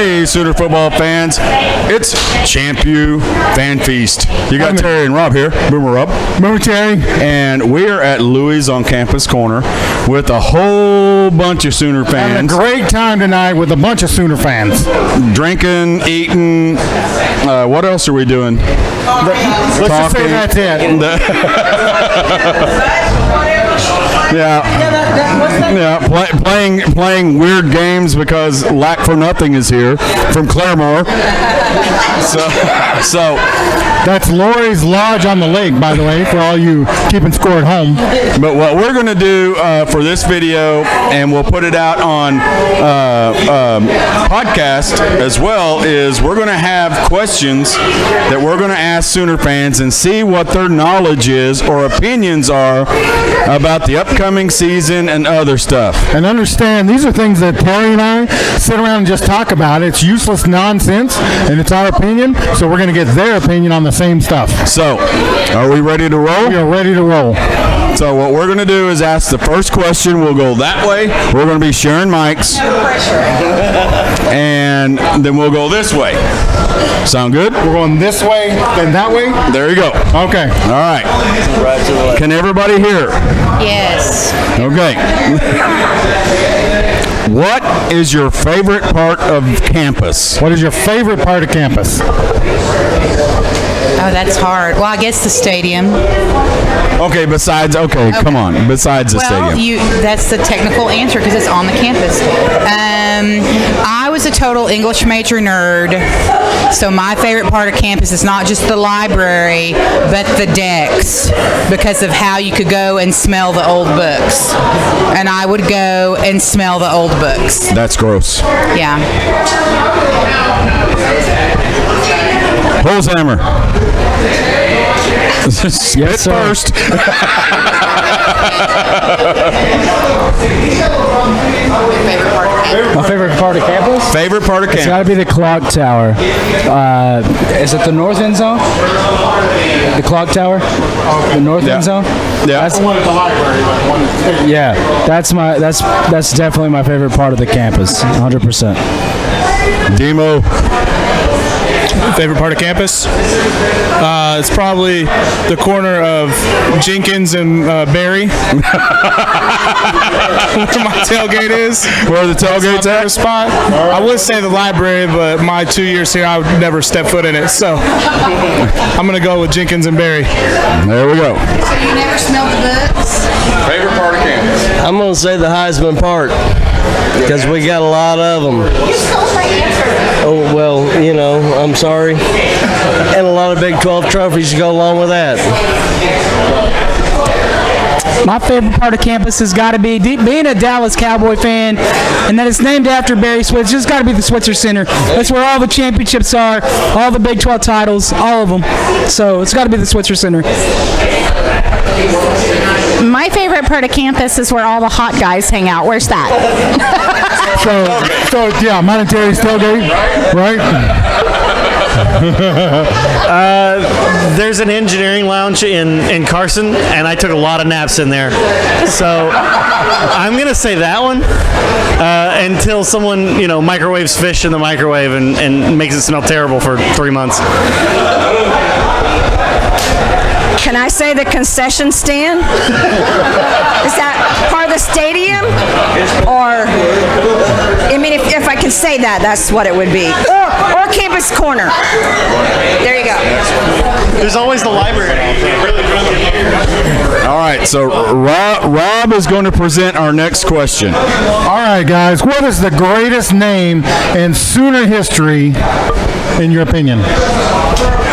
Hey, Sooner football fans, it's Champ U Fan Feast. You got Terry and Rob here. Boomer Rob. Boomer Terry. And we are at Louie's on Campus Corner with a whole bunch of Sooner fans. Having a great time tonight with a bunch of Sooner fans. Drinking, eating. What else are we doing? Let's just say that's it. Playing weird games because Lack for Nothing is here from Claremore. So that's Lori's Lodge on the lake, by the way, for all you keeping score at home. But what we're going to do for this video, and we'll put it out on podcast as well, is we're going to have questions that we're going to ask Sooner fans and see what their knowledge is or opinions are about the upcoming season and other stuff. And understand, these are things that Terry and I sit around and just talk about. It's useless nonsense, and it's our opinion, so we're going to get their opinion on the same stuff. So, are we ready to roll? We are ready to roll. So what we're going to do is ask the first question. We'll go that way. We're going to be sharing mics. And then we'll go this way. Sound good? We're going this way, then that way? There you go. Okay. All right. Right to the left. Can everybody hear? Yes. Okay. What is your favorite part of campus? What is your favorite part of campus? Oh, that's hard. Well, I guess the stadium. Okay, come on. Besides the stadium. That's the technical answer because it's on the campus. I was a total English major nerd, so my favorite part of campus is not just the library, but the decks, because of how you could go and smell the old books. And I would go and smell the old books. That's gross. Yeah. Holzhammer. Spit first. My favorite part of campus? Favorite part of campus? It's got to be the clock tower. Is it the north end zone? The clock tower? The north end zone? Yeah. That's the one at the library. Yeah, that's definitely my favorite part of the campus. 100%. Demo. Favorite part of campus? It's probably the corner of Jenkins and Barry. Where my tailgate is. Where the tailgate's at? Spot. I would say the library, but my 2 years here, I would never step foot in it. So I'm going to go with Jenkins and Barry. There we go. So you never smelled the books? Favorite part of campus? I'm going to say the Heisman Park because we got a lot of them. You stole my answer. Oh, well, I'm sorry. And a lot of Big 12 trophies to go along with that. My favorite part of campus has got to be being a Dallas Cowboy fan, and that it's named after Barry Switzer. It's got to be the Switzer Center. That's where all the championships are, all the Big 12 titles, all of them. So it's got to be the Switzer Center. My favorite part of campus is where all the hot guys hang out. Where's that? So yeah, monetary tailgate, right? There's an engineering lounge in Carson, and I took a lot of naps in there. So I'm going to say that one until someone, microwaves fish in the microwave and makes it smell terrible for 3 months. Can I say the concession stand? Is that part of the stadium? Or, if I can say that, that's what it would be. Or Campus Corner. There you go. There's always the library. All right, so Rob is going to present our next question. All right, guys, what is the greatest name in Sooner history, in your opinion?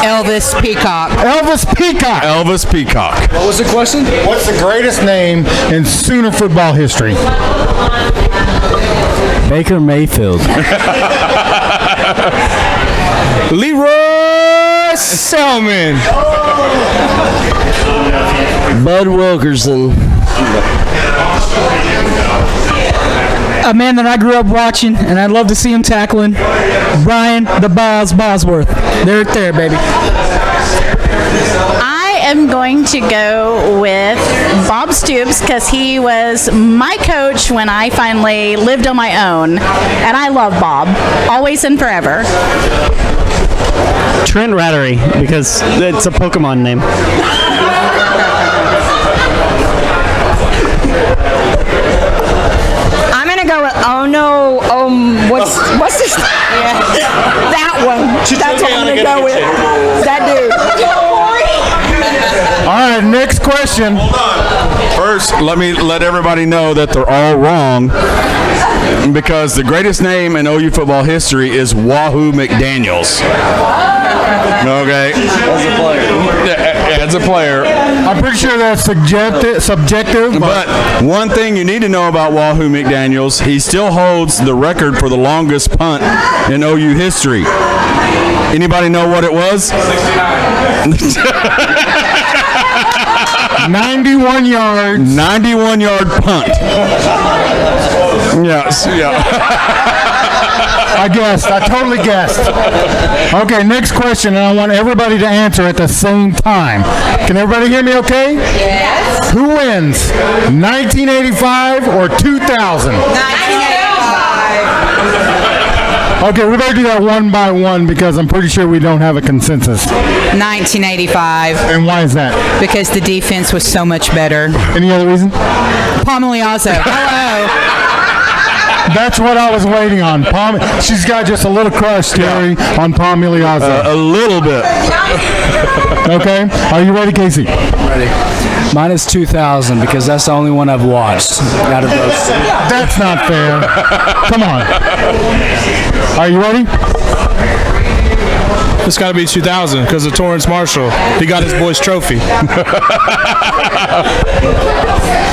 Elvis Peacock. Elvis Peacock. Elvis Peacock. What was the question? What's the greatest name in Sooner football history? Baker Mayfield. Leroy Selman. Bud Wilkerson. A man that I grew up watching, and I'd love to see him tackling, Brian the Boz Bosworth. There, baby. I am going to go with Bob Stoops because he was my coach when I finally lived on my own. And I love Bob, always and forever. Trent Rattery, because it's a Pokemon name. I'm gonna go with what's this? That one. That's what I'm gonna go with. That dude. All right, next question. First, let everybody know that they're all wrong because the greatest name in OU football history is Wahoo McDaniels. Okay. As a player. I'm pretty sure that's subjective. But one thing you need to know about Wahoo McDaniels, he still holds the record for the longest punt in OU history. Anybody know what it was? 91 yards. 91-yard punt. Yes, yeah. I guessed. I totally guessed. Okay, next question, and I want everybody to answer at the same time. Can everybody hear me okay? Yes. Who wins, 1985 or 2000? 1985. Okay, we better do that one by one because I'm pretty sure we don't have a consensus. 1985. And why is that? Because the defense was so much better. Any other reason? Palmoliazo. Hello. That's what I was waiting on. She's got just a little crush, Terry, on Palmoliazo. A little bit. Okay. Are you ready, Casey? Ready. Mine is 2000 because that's the only one I've watched out of those. That's not fair. Come on. Are you ready? It's got to be 2000 because of Torrance Marshall. He got his boy's trophy.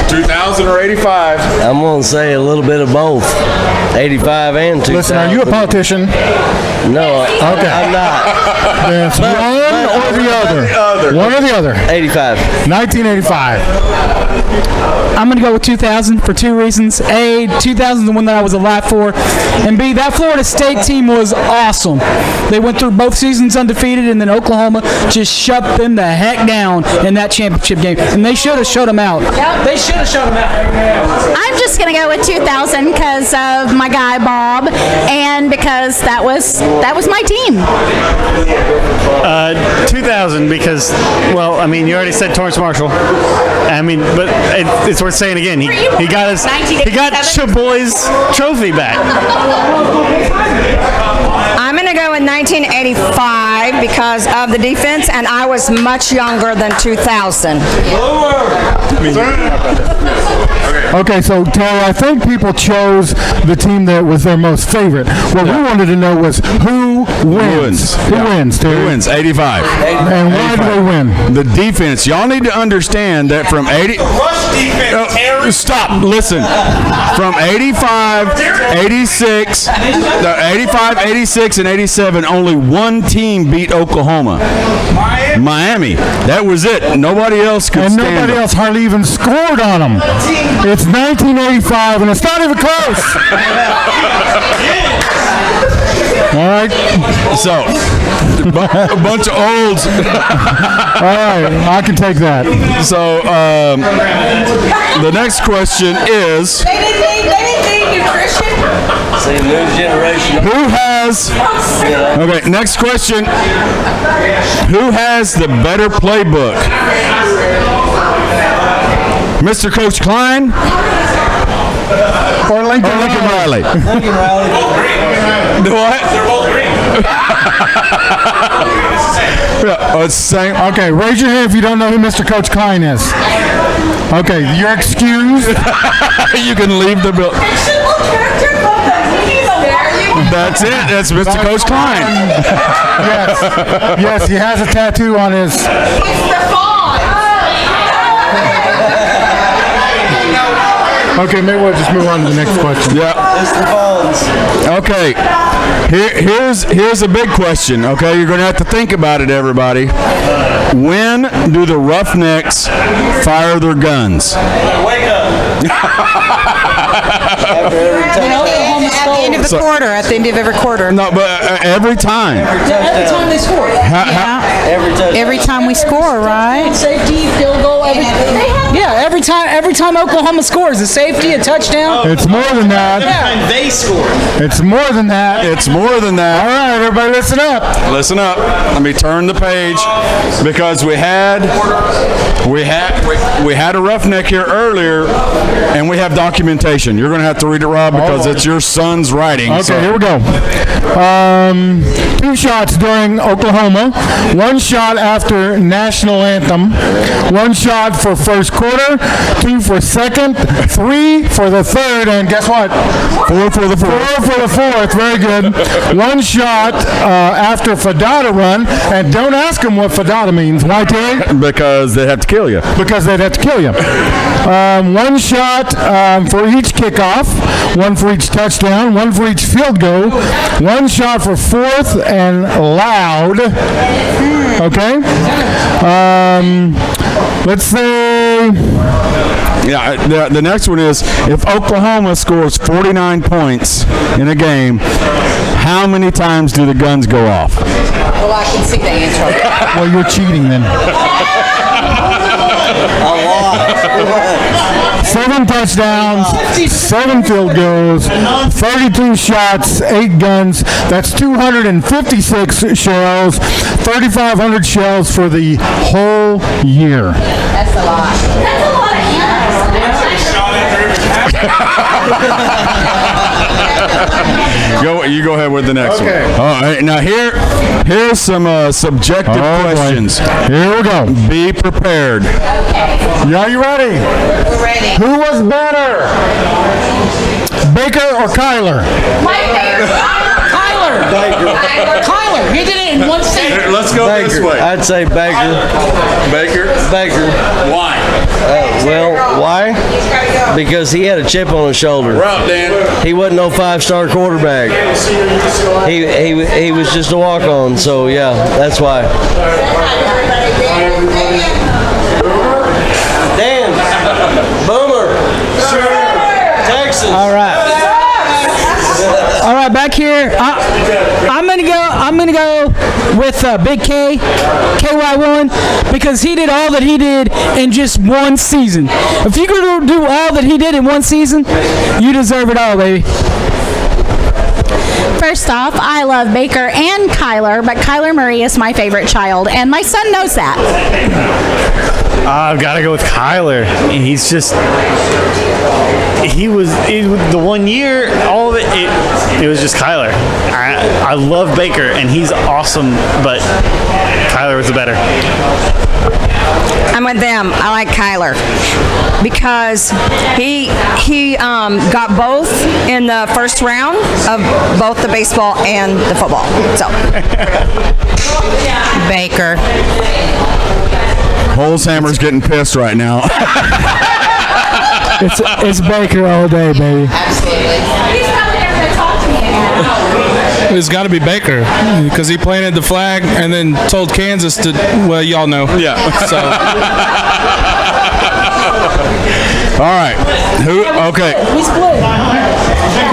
2000 or 85? I'm going to say a little bit of both. 85 and 2000. Listen, are you a politician? No, Okay. I'm not. Yes, one or the other. One or the other. 85. 1985. I'm going to go with 2000 for two reasons. A, 2000 is the one that I was alive for. And B, that Florida State team was awesome. They went through both seasons undefeated, and then Oklahoma just shut them the heck down in that championship game. And they should have shut them out. They should have shut them out. I'm just going to go with 2000 because of my guy Bob and because that was my team. 2000 because, well, I mean, you already said Torrance Marshall. I mean, but it's worth saying again. He got Chaboy's trophy back. I'm going to go with 1985 because of the defense, and I was much younger than 2000. Okay, so Terry, I think people chose the team that was their most favorite. What we wanted to know was who wins. Who wins, Terry? Who wins? 85. And why do they win? The defense. Y'all need to understand that from 80. Stop. Listen. From 85, 86, 85, 86, and 87, only one team beat Oklahoma. Miami. That was it. Nobody else could stand nobody them. else hardly even scored on them. It's 1985, and it's not even close. All right. So, a bunch of olds. All right, I can take that. So, the next question is, They didn't need nutrition. See, new generation. who has, okay, next question, who has the better playbook? Mr. Coach Klein Or Lincoln Riley? What? They're both green. Yeah, it's the same. Okay, raise your hand if you don't know who Mr. Coach Klein is. Okay, you're excused. You can leave the building. That's it. That's Mr. Coach Klein. Yes. Yes, he has a tattoo on his. Okay, maybe we'll just move on to the next question. Yeah. Okay. Here's a big question. Okay, you're going to have to think about it, everybody. When do the Roughnecks fire their guns? At the end of So- quarter, at the end of every quarter. No, but every time. Every time they score. Every time we score, right? Safety, field goal, everything. Yeah, every time Oklahoma scores, a safety, a touchdown. It's more than that. They score. It's more than that. It's more than that. All right, everybody, listen up. Listen up. Let me turn the page because we had a roughneck here earlier, and we have documentation. You're going to have to read it, Rob, because it's your son's writing. Okay, here we go. 2 shots during Oklahoma, 1 shot after national anthem, 1 shot for first quarter, 2 for second, 3 for the third, and guess what? 4 for the 4th. 4 for the fourth. Very good. 1 shot after Fadada run, and don't ask them what Fadada means. Why, Terry? Because they have to kill you. Because they'd have to kill you. 1 shot for each kickoff, 1 for each touchdown, 1 for each field goal, 1 shot for fourth and loud. Okay? Let's say... Yeah, the next one is, if Oklahoma scores 49 points in a game, how many times do the guns go off? Well, I can see the answer. Well, you're cheating then. 7 touchdowns, 7 field goals, 32 shots, 8 guns. That's 256 shells, 3,500 shells for the whole year. That's a lot. That's a lot of You go ahead with the next Okay. one. All right, now here's some subjective questions. Here we go. Be prepared. Are you ready? We're ready. Who was better? Baker or Kyler? Kyler, he did it in 1 second. Let's go this way. I'd say Baker. Baker. Why? Well, why? Because he had a chip on his shoulder. Rob, Dan. He wasn't no 5-star quarterback. He was just a walk-on. So yeah, that's why. Dan, Boomer, Texas. All right, back here. I'm gonna go with Big K, KY1, because he did all that he did in just 1 season. If you could do all that he did in 1 season, you deserve it all, baby. First off, I love Baker and Kyler, but Kyler Murray is my favorite child, and my son knows that. I've got to go with Kyler. He's just... He was the 1 year, all of it was just Kyler. I love Baker, and he's awesome, but Kyler was the better. I'm with them. I like Kyler because he got both in the first round of both the baseball and the football. So Baker. Holzhammer's getting pissed right now. It's Baker all day, baby. It's got to be Baker because he planted the flag and then told Kansas to. Well, y'all know. Yeah. So. All right. Okay.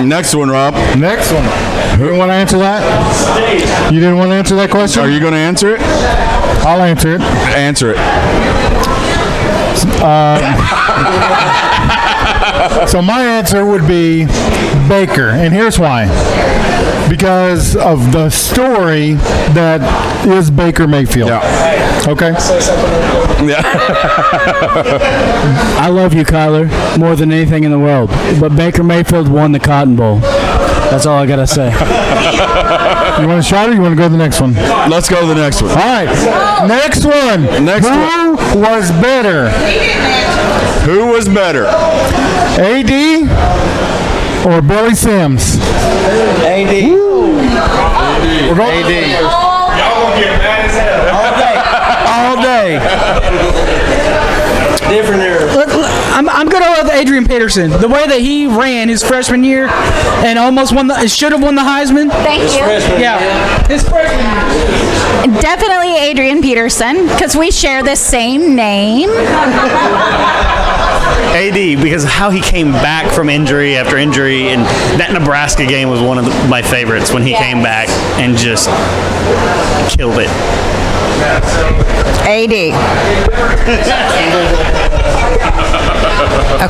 Next one, Rob. Next one. Who want to answer that? You didn't want to answer that question? Are you going to answer it? I'll answer it. Answer it. So my answer would be Baker, and here's why. Because of the story that is Baker Mayfield. Yeah. Okay? Yeah. I love you, Kyler, more than anything in the world. But Baker Mayfield won the Cotton Bowl. That's all I gotta say. You want a shot or you want to go to the next one? Let's go to the next one. All right. Next one. Who was better? Who was better? AD or Billy Sims? AD. We're going AD. Y'all gonna get mad as hell. All day. Different era. I'm going to go with Adrian Peterson. The way that he ran his freshman year and almost should have won the Heisman. Thank you. Yeah, his freshman year. Definitely Adrian Peterson, because we share the same name. AD, because of how he came back from injury after injury, and that Nebraska game was one of my favorites when he came back and just killed it. AD.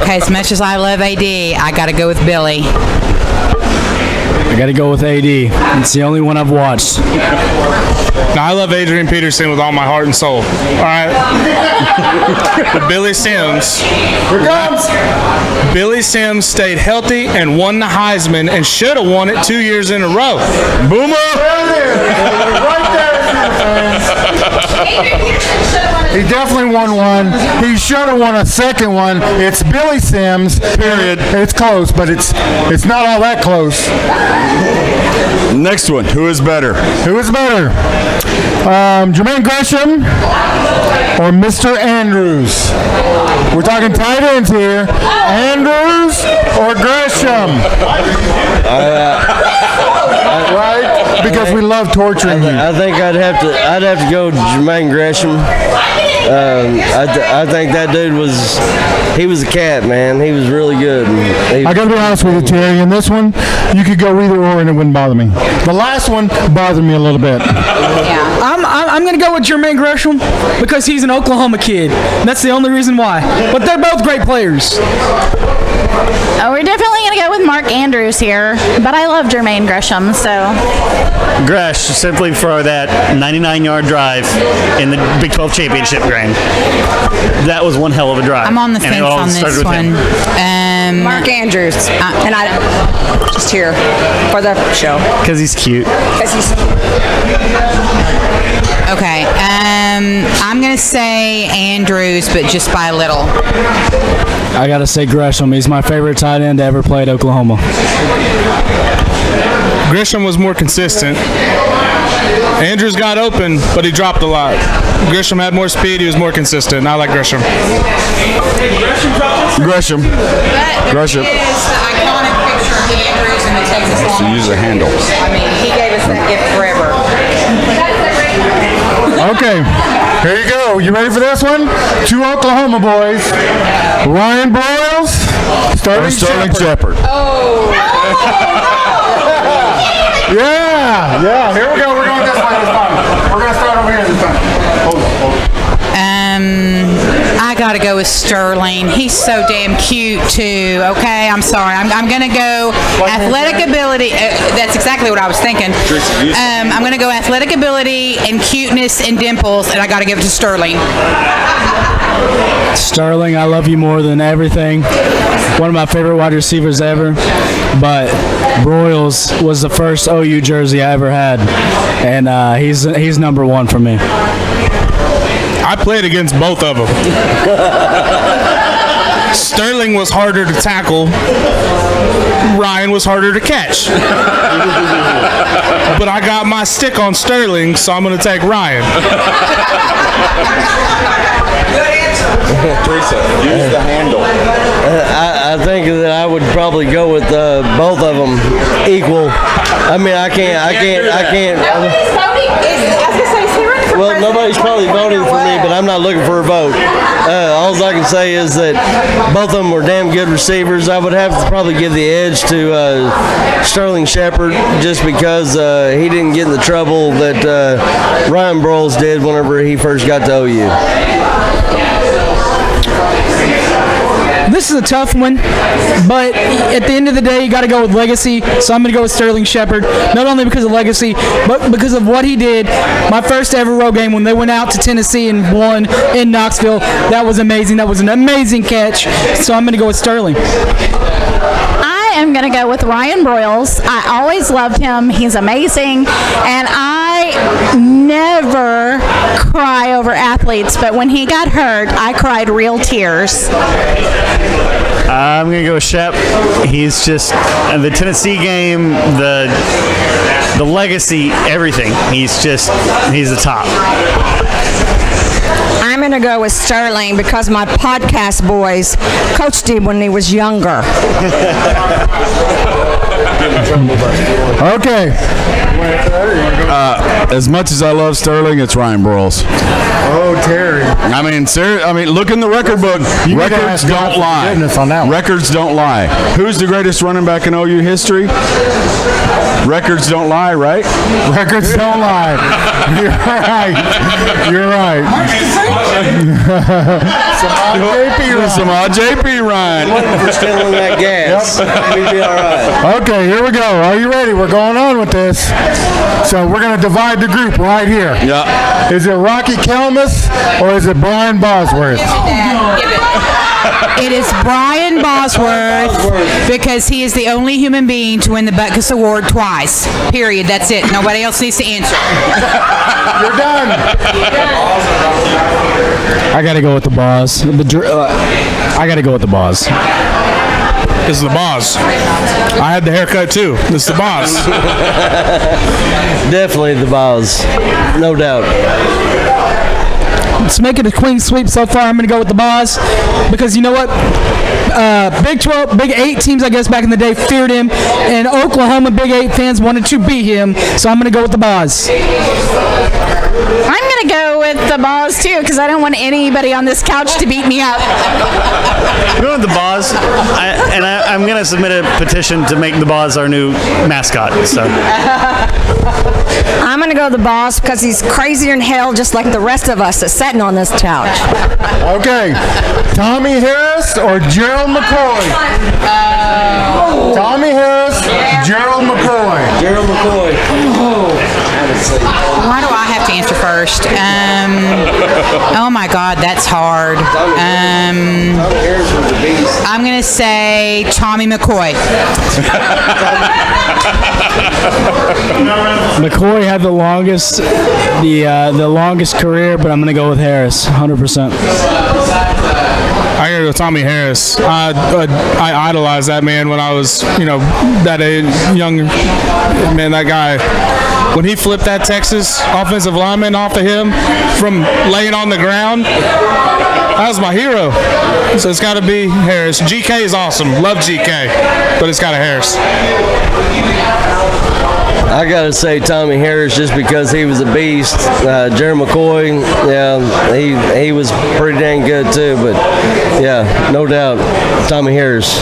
Okay, as much as I love AD, I got to go with Billy. I got to go with AD. It's the only one I've watched. Now, I love Adrian Peterson with all my heart and soul. All right. But Billy Sims. Here comes. Billy Sims stayed healthy and won the Heisman and should have won it 2 years in a row. Boomer! Right there, he definitely won one. He should have won a second one. It's Billy Sims. Period. It's close, but it's not all that close. Next one. Who is better? Who is better? Jermaine Gresham or Mr. Andrews? We're talking tight ends here. Andrews or Gresham? Right? Because we love torturing you. I think I'd have to go Jermaine Gresham. I think that dude he was a cat, man. He was really good. I gotta be honest with you, Terry. In this one, you could go either or and it wouldn't bother me. The last one bothered me a little bit. Yeah. I'm going to go with Jermaine Gresham because he's an Oklahoma kid. That's the only reason why. But they're both great players. Oh, we're definitely going to go with Mark Andrews here, but I love Jermaine Gresham, so. Gresh, simply for that 99-yard drive in the Big 12 championship game. That was one hell of a drive. I'm on the And it fence all on started this with him. one. Mark Andrews. And I just here for the show. Because he's cute. Okay. I'm going to say Andrews, but just by a little. I got to say Gresham. He's my favorite tight end to ever play at Oklahoma. Gresham was more consistent. Andrews got open, but he dropped a lot. Gresham had more speed. He was more consistent. And I like Gresham. Gresham. But Gresham. there is the iconic picture of Andrews in the Texas So Longhorns. use the handle. I mean, he gave us that gift forever. Okay, here you go. You ready for this one? Two Oklahoma boys. Ryan Broyles, Sterling Shepard. Oh. Yeah. Here we go. We're going this way this time. We're going to start over here this time. Hold on. I gotta go with Sterling. He's so damn cute too. Okay, I'm sorry. I'm gonna go athletic ability. That's exactly what I was thinking. I'm gonna go athletic ability and cuteness and dimples, and I gotta give it to Sterling. Sterling, I love you more than everything. One of my favorite wide receivers ever. But Broyles was the first OU jersey I ever had, and he's number one for me. I played against both of them. Sterling was harder to tackle. Ryan was harder to catch. But I got my stick on Sterling, so I'm going to take Ryan. Teresa, use the handle. I think that I would probably go with both of them equal. I mean, I can't. Well, nobody's probably voting for me, but I'm not looking for a vote. All I can say is that both of them were damn good receivers. I would have to probably give the edge to Sterling Shepard just because he didn't get in the trouble that Ryan Broyles did whenever he first got to OU. This is a tough one, but at the end of the day, you got to go with legacy. So I'm going to go with Sterling Shepard, not only because of legacy, but because of what he did. My first ever road game when they went out to Tennessee and won in Knoxville, that was amazing. That was an amazing catch. So I'm going to go with Sterling. I am going to go with Ryan Broyles. I always loved him. He's amazing. And I never cry over athletes, but when he got hurt, I cried real tears. I'm going to go with Shep. He's just, the Tennessee game, the legacy, everything. He's the top. I'm going to go with Sterling because my podcast boys coached him when he was younger. Okay. As much as I love Sterling, it's Ryan Broyles. Oh, Terry. I mean, look in the record book. You need to Records ask God don't for lie. forgiveness on that one. Records don't lie. Who's the greatest running back in OU history? Records don't lie, right? Records don't lie. You're right. You're right. Samad JP Ryan. We're still on that gas. We'll be all right. Okay, here we go. Are you ready? We're going on with this. So we're going to divide the group right here. Yeah. Is it Rocky Kelmus or is it Brian Bosworth? It is Brian Bosworth because he is the only human being to win the Butkus Award twice. Period. That's it. Nobody else needs to answer. You're done. I got to go with the boss. I got to go with the boss. This is the boss. I had the haircut too. This is the boss. Definitely the boss. No doubt. Let's make it a clean sweep so far. I'm going to go with the boss because you know what? Big 12, Big 8 teams, I guess, back in the day feared him, and Oklahoma Big 8 fans wanted to beat him, so I'm going to go with the boss. I'm going to go with the boss too because I don't want anybody on this couch to beat me up. I'm going with the Boz, I'm going to submit a petition to make the Boz our new mascot. So I'm going to go with the boss because he's crazier than hell just like the rest of us that's sitting on this couch. Okay. Tommy Harris or Gerald McCoy? Tommy Harris, Gerald McCoy. Gerald McCoy. Why do I have to answer first? Oh my God, that's hard. I'm going to say Tommy McCoy. McCoy had the longest career, but I'm going to go with Harris, 100%. I gotta go Tommy Harris. I idolized that man when I was, that age, young man. That guy, when he flipped that Texas offensive lineman off of him from laying on the ground, that was my hero. So it's got to be Harris. GK is awesome. Love GK, but it's got to Harris. I gotta say Tommy Harris just because he was a beast. Jerry McCoy, yeah, he was pretty dang good too. But yeah, no doubt, Tommy Harris.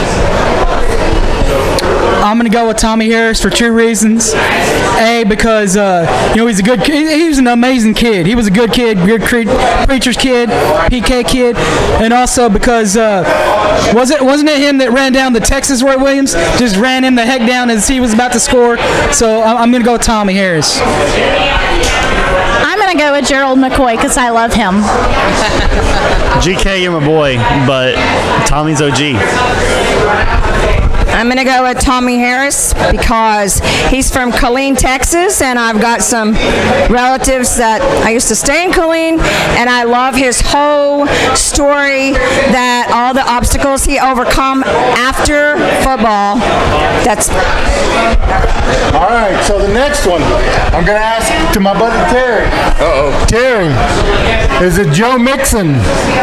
I'm going to go with Tommy Harris for two reasons. A, because, he's a good kid. He was an amazing kid. He was a good kid, good preacher's kid, PK kid. And also because, wasn't it him that ran down the Texas Roy Williams? Just ran him the heck down as he was about to score. So I'm going to go with Tommy Harris. I'm going to go with Gerald McCoy because I love him. GK, you're my boy, but Tommy's OG. I'm going to go with Tommy Harris because he's from Killeen, Texas, and I've got some relatives that I used to stay in Killeen, and I love his whole story, that all the obstacles he overcome after football. That's All right, so the next one, I'm going to ask to my buddy Terry. Terry, is it Joe Mixon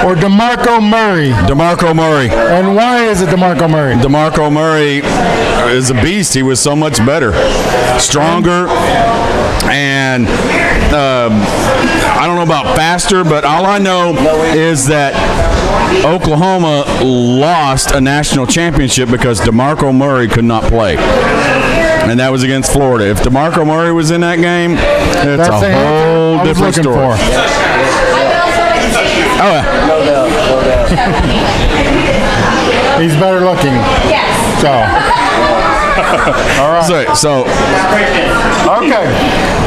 or DeMarco Murray? DeMarco Murray. And why is it DeMarco Murray? DeMarco Murray is a beast. He was so much better, stronger, and I don't know about faster, but all I know is that Oklahoma lost a national championship because DeMarco Murray could not play. And that was against Florida. If DeMarco Murray was in that game, it's a whole different story. Oh, yeah. He's better looking. Yes. So. All right. So Okay.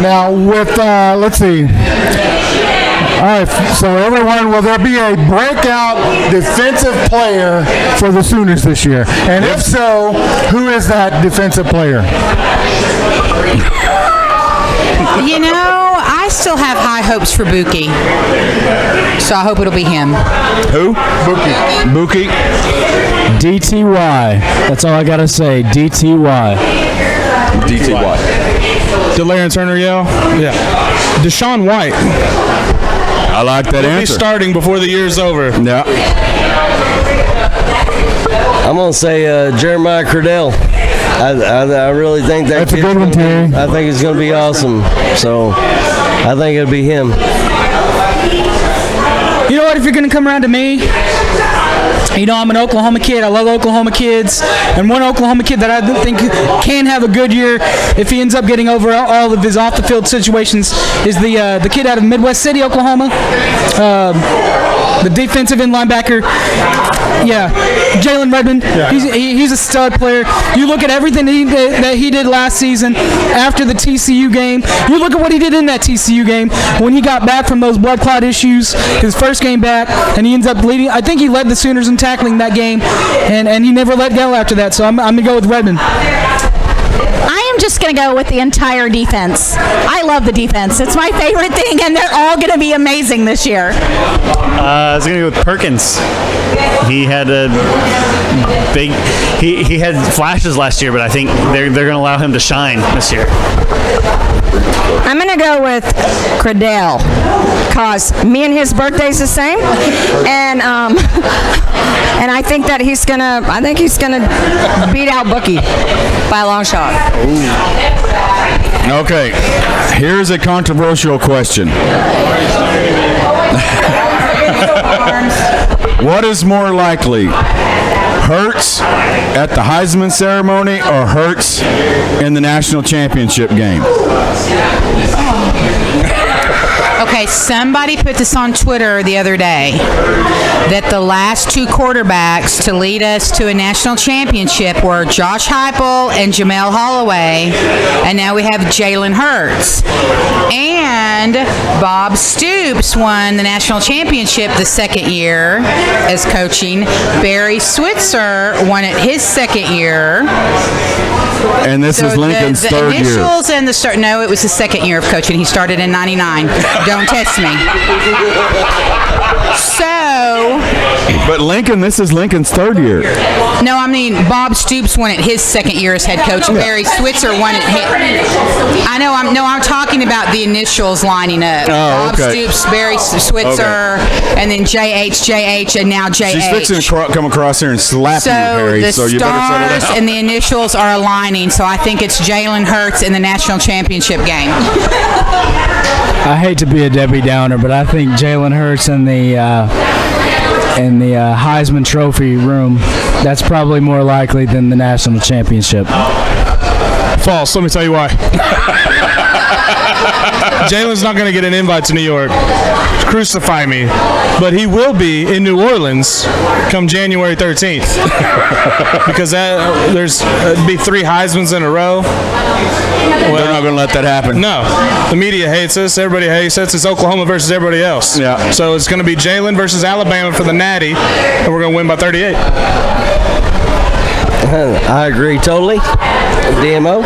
Now with let's see. All right. So everyone, will there be a breakout defensive player for the Sooners this year? And if so, who is that defensive player? I still have high hopes for Buki. So I hope it'll be him. who? Buki. DTY. That's all I got to say. DTY. DTY. Did Larry and Turner yell? Yeah. Deshaun White. I like that He'll be answer. starting before the year's over. Yeah. I'm gonna say Jeremiah Cradell. I really think That's a good one, Terry. I think it's gonna be awesome. So I think it'll be him. You know what? If you're going to come around to me, you know I'm an Oklahoma kid. I love Oklahoma kids. And one Oklahoma kid that I think can have a good year if he ends up getting over all of his off-the-field situations is the kid out of Midwest City, Oklahoma. The defensive end linebacker. Yeah, Jalen Redmond. He's a stud player. You look at everything that he did last season after the TCU game. You look at what he did in that TCU game when he got back from those blood clot issues, his first game back, and he ends up leading. I think he led the Sooners in tackling that game, and he never let go after that. So I'm going to go with Redmond. I am just going to go with the entire defense. I love the defense. It's my favorite thing, and they're all going to be amazing this year. I was going to go with Perkins. He had a big. He had flashes last year, but I think they're going to allow him to shine this year. I'm going to go with Cradell because me and his birthday's the same, and I think that he's gonna beat out Bookie by a long shot. Okay. Here's a controversial question. What is more likely? Hurts at the Heisman ceremony or Hurts in the national championship game? Okay, somebody put this on Twitter the other day that the last two quarterbacks to lead us to a national championship were Josh Heupel and Jamel Holloway, and now we have Jalen Hurts. And Bob Stoops won the national championship the second year as coaching. Barry Switzer won it his second year. And this is Lincoln's third year. The initials and the start. No, it was his second year of coaching. He started in '99. Don't test me. So. But Lincoln, this is Lincoln's third year. No, I mean Bob Stoops won it his second year as head coach. Barry Switzer won it. I know. I'm talking about the initials lining up. Oh, Bob okay. Stoops, Barry Switzer, and then JH, and now JH. She's fixing to come across here and slap you, Harry. The So you better settle stars down. and the initials are aligning. So I think it's Jalen Hurts in the national championship game. I hate to be a Debbie Downer, but I think Jalen Hurts in the Heisman Trophy room, that's probably more likely than the national championship. False. Let me tell you why. Jalen's not going to get an invite to New York. Crucify me. But he will be in New Orleans come January 13th. Because there's be 3 Heismans in a row. They're not going to let that happen. No. The media hates us. Everybody hates us. It's Oklahoma versus everybody else. Yeah. So it's going to be Jalen versus Alabama for the Natty, and we're going to win by 38. I agree totally. DMO?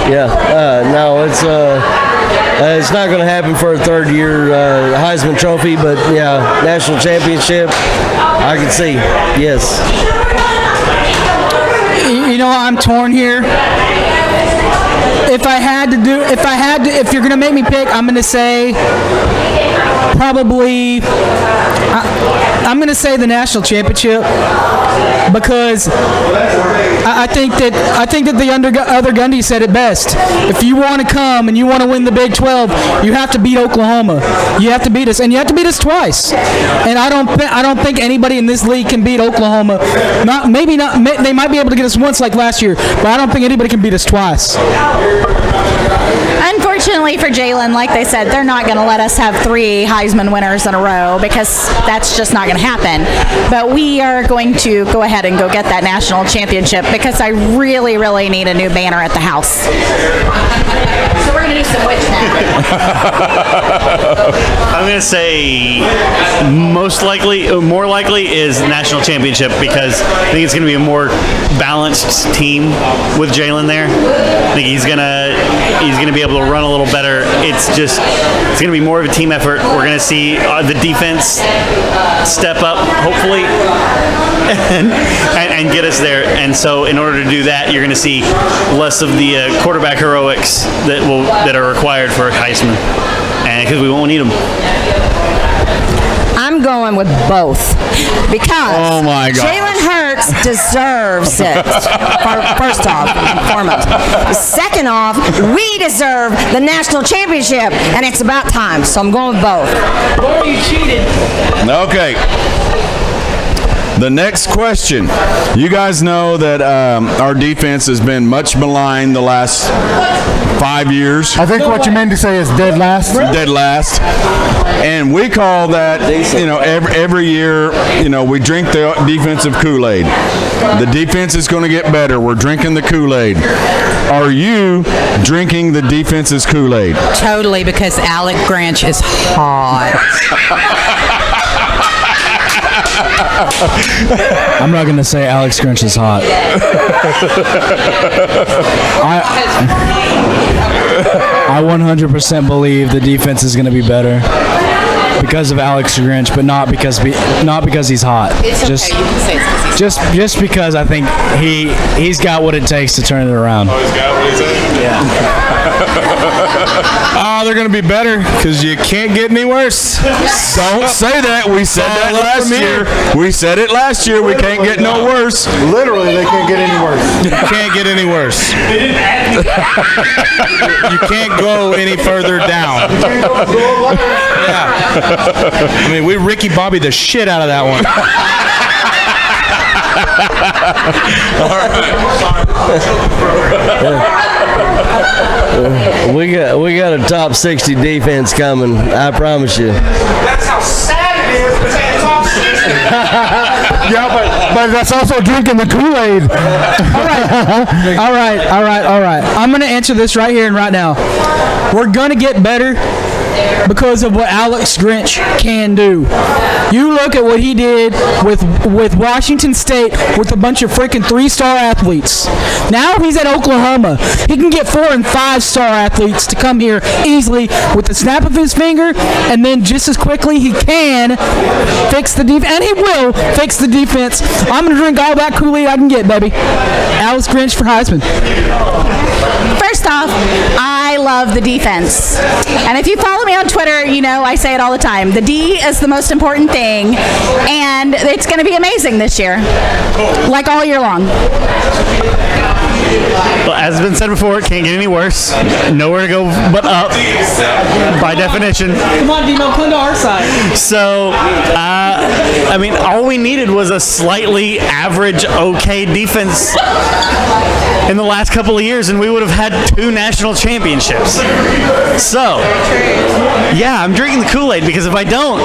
Yeah. No, it's not going to happen for a third year Heisman Trophy, but yeah, national championship, I can see. Yes. You know, I'm torn here. If you're going to make me pick, I'm going to say probably, I'm going to say the national championship because I think that the other Gundy said it best. If you want to come and you want to win the Big 12, you have to beat Oklahoma. You have to beat us, and you have to beat us twice. And I don't think anybody in this league can beat Oklahoma. Maybe not. They might be able to get us once like last year, but I don't think anybody can beat us twice. Unfortunately for Jalen, like they said, they're not going to let us have 3 Heisman winners in a row because that's just not going to happen. But we are going to go ahead and go get that national championship because I really, really need a new banner at the house. So we're going to do some witch now. I'm going to say more likely is national championship because I think it's going to be a more balanced team with Jalen there. I think he's going to be able to run a little better. It's going to be more of a team effort. We're going to see the defense step up, hopefully. and get us there. And so, in order to do that, you're going to see less of the quarterback heroics that are required for a Heisman, and because we won't need them. I'm going with both because Oh my God. Jalen Hurts deserves it. First off, and foremost. Second off, we deserve the national championship, and it's about time. So I'm going with both. Boy, you cheated. Okay. The next question. You guys know that our defense has been much maligned the last 5 years. I think what you meant to say is dead last. Dead last. And we call that, every year, we drink the defensive Kool-Aid. The defense is going to get better. We're drinking the Kool-Aid. Are you drinking the defense's Kool-Aid? Totally, because Alec Grinch is hot. I'm not going to say Alex Grinch is hot. I 100% believe the defense is going to be better because of Alex Grinch, but not because he's hot. It's okay. You can say it's because he's Just because I think he's got what it takes to turn it around. Oh, he's got what he said? Yeah. They're going to be better because you can't get any worse. Don't say that. We said that last year. We said it last year. We can't get no worse. Literally, they can't get any worse. You can't get any worse. You can't go any further down. Yeah. I mean, we Ricky Bobby the shit out of that one. We got a top 60 defense coming. I promise you. That's how sad it is to say top 60. Yeah, but that's also drinking the Kool-Aid. All right. I'm going to answer this right here and right now. We're going to get better because of what Alex Grinch can do. You look at what he did with Washington State with a bunch of freaking 3-star athletes. Now he's at Oklahoma. He can get 4- and 5-star athletes to come here easily with the snap of his finger, and then just as quickly he can fix the defense, and he will fix the defense. I'm going to drink all that Kool-Aid I can get, baby. Alex Grinch for Heisman. First off, I love the defense. And if you follow me on Twitter, you know I say it all the time. The D is the most important thing, and it's going to be amazing this year, like all year long. Well, as has been said before, it can't get any worse. Nowhere to go but up, by definition. Come on, Dino, come to our side. So, I mean, all we needed was a slightly average, okay defense in the last couple of years, and we would have had 2 national championships. So, yeah, I'm drinking the Kool-Aid because if I don't,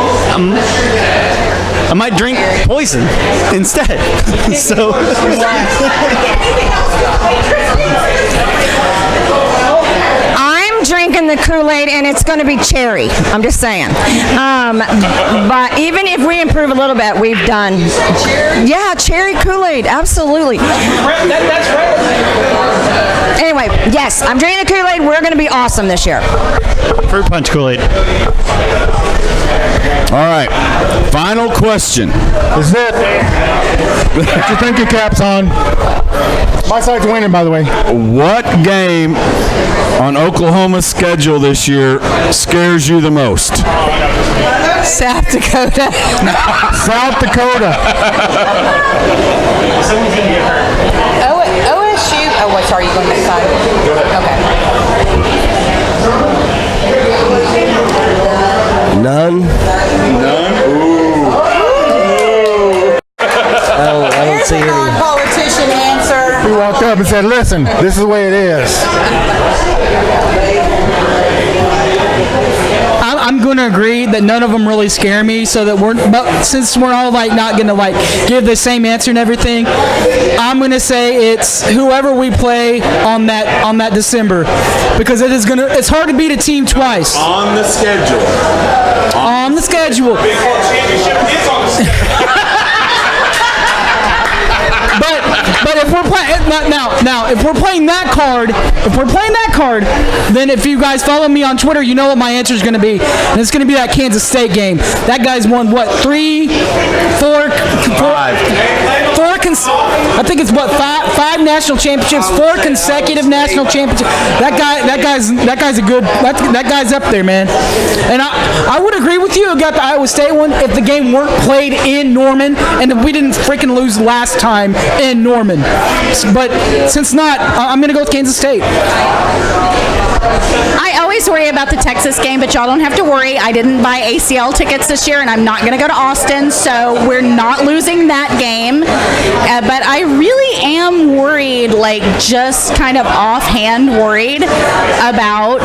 I might drink poison instead. So. I'm drinking the Kool-Aid, and it's going to be cherry. I'm just saying. But even if we improve a little bit, we've done. Yeah, cherry Kool-Aid, absolutely. That's right. Anyway, yes, I'm drinking the Kool-Aid. We're going to be awesome this year. Fruit punch Kool-Aid. All right. Final question. Is it? Put your thinking caps on. My side's winning, by the way. What game on Oklahoma's schedule this year scares you the most? South Dakota. South Dakota. OSU. Oh, what? Sorry, you going next side? Okay. None. Ooh. I don't see any. Politician answer. He walked up and said, listen, this is the way it is. I'm going to agree that none of them really scare me, so that but since we're all like not going to like give the same answer and everything, I'm going to say it's whoever we play on that December, because it's hard to beat a team twice. On the schedule. On the schedule. Big 4 championship is on the schedule. But if we're we're playing now, if we're playing that card, then if you guys follow me on Twitter, you know what my answer is going to be, and it's going to be that Kansas State game. That guy's won what, 3, 4, 4 I think it's what, five national championships, 4 consecutive national championships. That guy's a good. That guy's up there, man. And I would agree with you about the Iowa State one if the game weren't played in Norman and if we didn't freaking lose last time in Norman. But since not, I'm going to go with Kansas State. I always worry about the Texas game, but y'all don't have to worry. I didn't buy ACL tickets this year, and I'm not going to go to Austin, so we're not losing that game. But I really am worried, like just kind of offhand worried about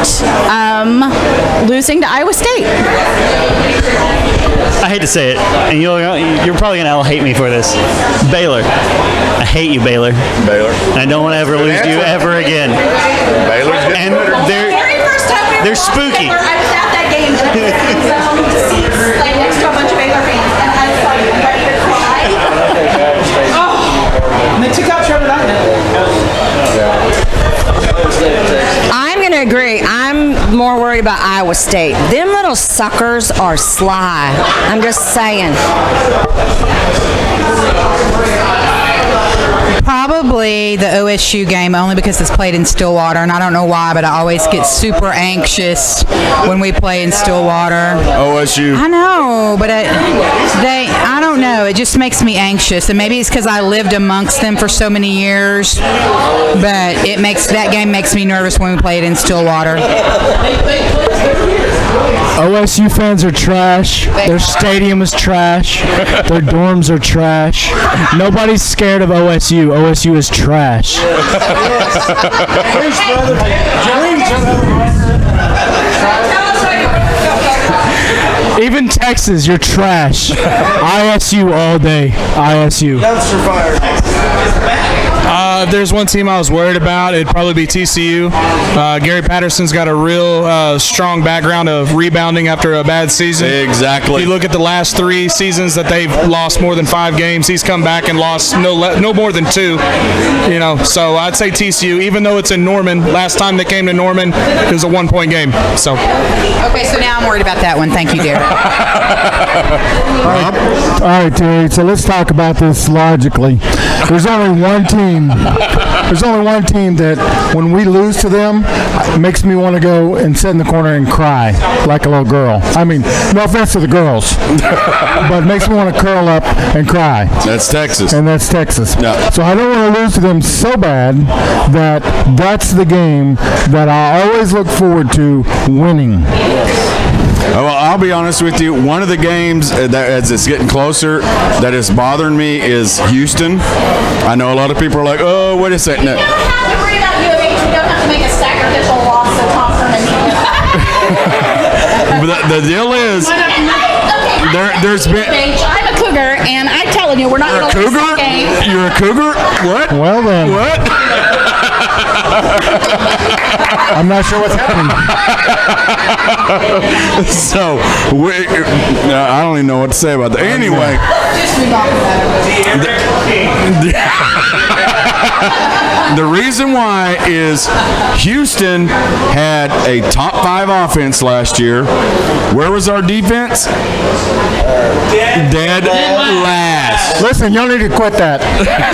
losing to Iowa State. I hate to say it, and you're probably going to hate me for this. Baylor. I hate you, Baylor. I don't want to ever lose to you ever again. Baylor's getting better. They're spooky. I was at that game and I was in zone seats like next to a bunch of Baylor fans, and I was like ready to cry. And they took out Trevor Knight. I'm going to agree. I'm more worried about Iowa State. Them little suckers are sly. I'm just saying. Probably the OSU game, only because it's played in Stillwater, and I don't know why, but I always get super anxious when we play in Stillwater. OSU. I know, but I don't know. It just makes me anxious, and maybe it's because I lived amongst them for so many years. But that game makes me nervous when we play it in Stillwater. OSU fans are trash. Their stadium is trash. Their dorms are trash. Nobody's scared of OSU. OSU is trash. Even Texas, you're trash. ISU all day. ISU. If there's one team I was worried about, it'd probably be TCU. Gary Patterson's got a real strong background of rebounding after a bad season. Exactly. You look at the last 3 seasons that they've lost more than 5 games. He's come back and lost no more than 2. You know, so I'd say TCU, even though it's in Norman. Last time they came to Norman, it was a 1-point game. So. Okay, so now I'm worried about that one. Thank you, Derek. All right, Terry, so let's talk about this logically. There's only one team that when we lose to them, it makes me want to go and sit in the corner and cry like a little girl. I mean, no offense to the girls, but it makes me want to curl up and cry. That's Texas. And that's Texas. Yeah. So I don't want to lose to them so bad that that's the game that I always look forward to winning. Well, I'll be honest with you. One of the games that, as it's getting closer, that is bothering me is Houston. I know a lot of people are like, "Oh, wait a second." You don't have to worry about UAH. You don't have to make a sacrificial loss to Thompson. But the deal is, there's been. I'm a Cougar, and I'm telling you, we're not going to lose this game. You're a Cougar? What? Well then. What? I'm not sure what's happening. So, I don't even know what to say about that. Anyway. The reason why is Houston had a top 5 offense last year. Where was our defense? Dead last. Listen, y'all need to quit that.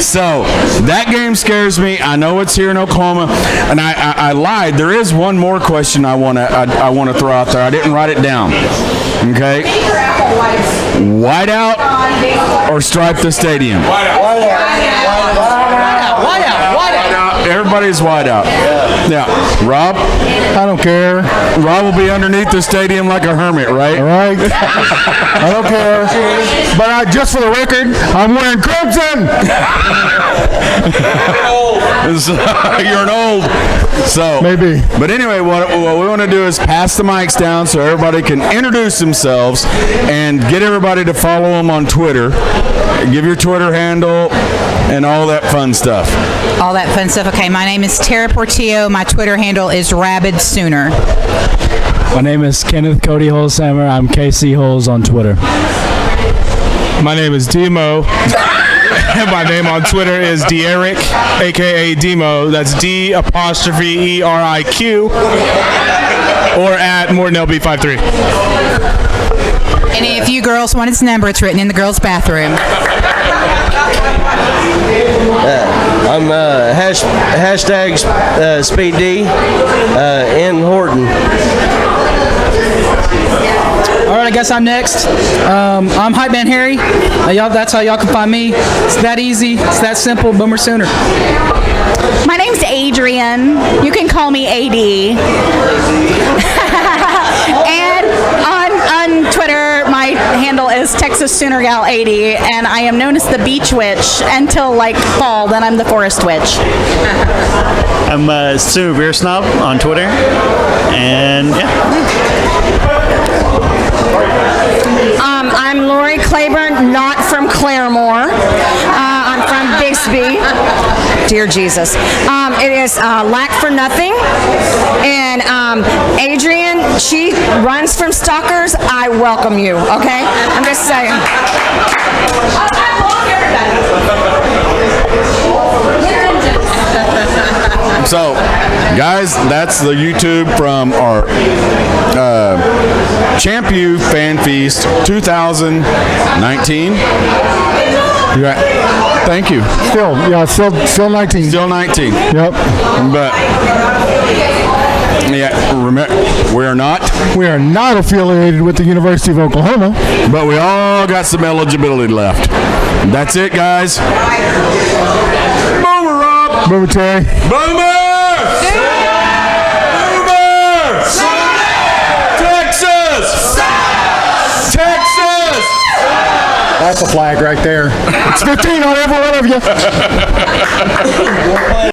So that game scares me. I know it's here in Oklahoma, and I lied. There is one more question I want to throw out there. I didn't write it down. Okay. White out or stripe the stadium? White out. Everybody's wide out. Yeah. Rob? I don't care. Rob will be underneath the stadium like a hermit, right? All right. I don't care. But just for the record, I'm wearing crimson. You're an old. So maybe. But anyway, what we want to do is pass the mics down so everybody can introduce themselves and get everybody to follow them on Twitter. Give your Twitter handle and all that fun stuff. All that fun stuff. Okay, my name is Tara Portillo. My Twitter handle is Rabid Sooner. My name is Kenneth Cody Holzhammer. I'm KC Holes on Twitter. My name is Demo. My name on Twitter is Deerick, aka Demo. That's D''ERIQ, or at MortonLB53. And if you girls want his number, it's written in the girls' bathroom. I'm hashtag Speed D in Horton. All right, I guess I'm next. I'm Hype Man Harry. Y'all, that's how y'all can find me. It's that easy. It's that simple. Boomer Sooner. My name's Adrian. You can call me AD. And on Twitter, my handle is Texas Sooner Gal 80, and I am known as the Beach Witch until like fall. Then I'm the Forest Witch. I'm Sue Beer Snob on Twitter, and yeah. I'm Lori Claiborne, not from Claremore. I'm from Bixby. Dear Jesus. It is Lack for Nothing. And Adrian, she runs from stalkers. I welcome you, okay? I'm just saying. So, guys, that's the YouTube from our Champu Fan Feast 2019. Thank you. Still 19. Still 19. Yep. But yeah, remember, we are not affiliated with the University of Oklahoma, but we all got some eligibility left. That's it, guys. Boomer, Rob. Boomer Terry. Boomer! Texas! Texas! That's a flag right there. It's 15 on every one of you.